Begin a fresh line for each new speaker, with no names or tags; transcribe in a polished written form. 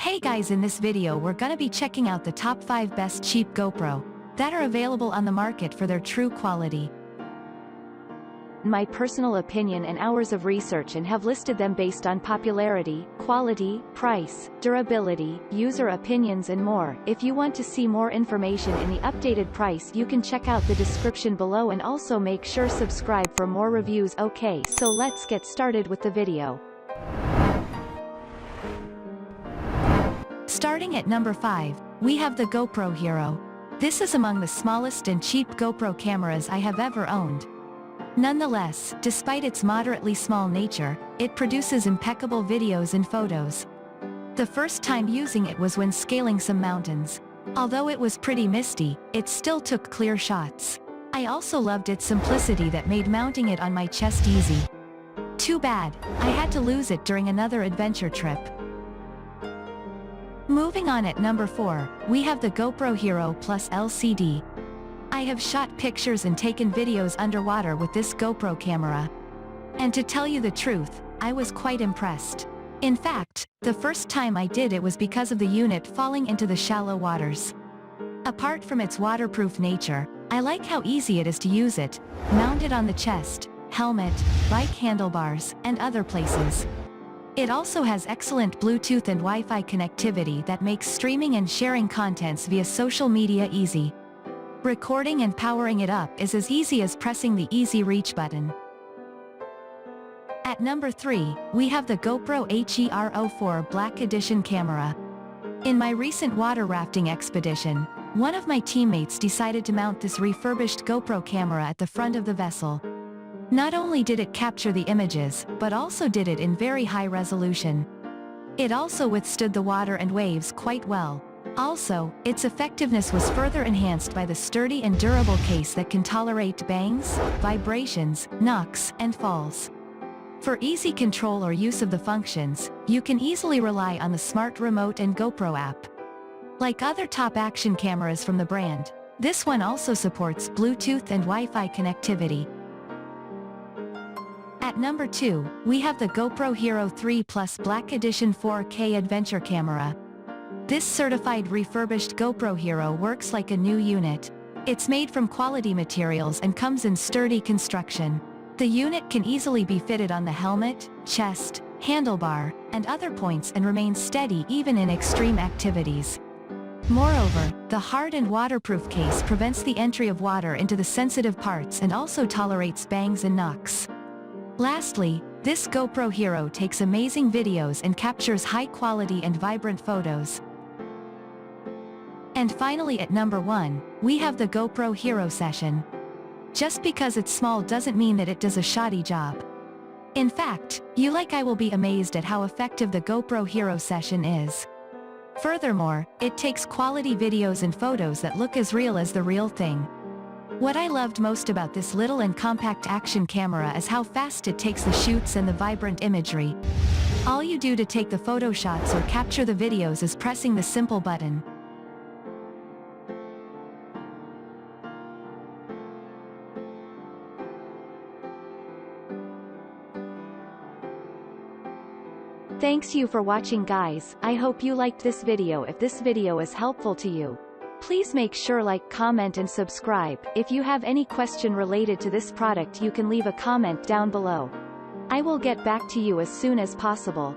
Hey guys, in this video we're gonna be checking out the top 5 best cheap GoPro that are available on the market for their true quality. My personal opinion and hours of research and have listed them based on popularity, quality, price, durability, user opinions and more. If you want to see more information in the updated price you can check out the description below and also make sure subscribe for more reviews. Okay, so let's get started with the video. Starting at number 5, we have the GoPro HERO. This is among the smallest and cheap GoPro cameras I have ever owned. Nonetheless, despite its moderately small nature, it produces impeccable videos and photos. The first time using it was when scaling some mountains. Although it was pretty misty, it still took clear shots. I also loved its simplicity that made mounting it on my chest easy. Too bad, I had to lose it during another adventure trip. Moving on at number 4, we have the GoPro HERO Plus LCD. I have shot pictures and taken videos underwater with this GoPro camera. And to tell you the truth, I was quite impressed. In fact, the first time I did it was because of the unit falling into the shallow waters. Apart from its waterproof nature, I like how easy it is to use it, mounted on the chest, helmet, bike handlebars, and other places. It also has excellent Bluetooth and Wi-Fi connectivity that makes streaming and sharing contents via social media easy. Recording and powering it up is as easy as pressing the Easy Reach button. At number 3, we have the GoPro HERO4 Black Edition camera. In my recent water rafting expedition, one of my teammates decided to mount this refurbished GoPro camera at the front of the vessel. Not only did it capture the images, but also did it in very high resolution. It also withstood the water and waves quite well. Also, its effectiveness was further enhanced by the sturdy and durable case that can tolerate bangs, vibrations, knocks, and falls. For easy control or use of the functions, you can easily rely on the smart remote and GoPro app. Like other top action cameras from the brand, this one also supports Bluetooth and Wi-Fi connectivity. At number 2, we have the GoPro HERO 3 Plus Black Edition 4K Adventure Camera. This certified refurbished GoPro HERO works like a new unit. It's made from quality materials and comes in sturdy construction. The unit can easily be fitted on the helmet, chest, handlebar, and other points and remains steady even in extreme activities. Moreover, the hard and waterproof case prevents the entry of water into the sensitive parts and also tolerates bangs and knocks. Lastly, this GoPro HERO takes amazing videos and captures high-quality and vibrant photos. And finally at number 1, we have the GoPro HERO Session. Just because it's small doesn't mean that it does a shoddy job. In fact, I will be amazed at how effective the GoPro HERO Session is. Furthermore, it takes quality videos and photos that look as real as the real thing. What I loved most about this little and compact action camera is how fast it takes the shoots and the vibrant imagery. All you do to take the photo shots or capture the videos is pressing the simple button. Thanks you for watching guys. I hope you liked this video. If this video is helpful to you, please make sure like, comment and subscribe. If you have any question related to this product you can leave a comment down below. I will get back to you as soon as possible.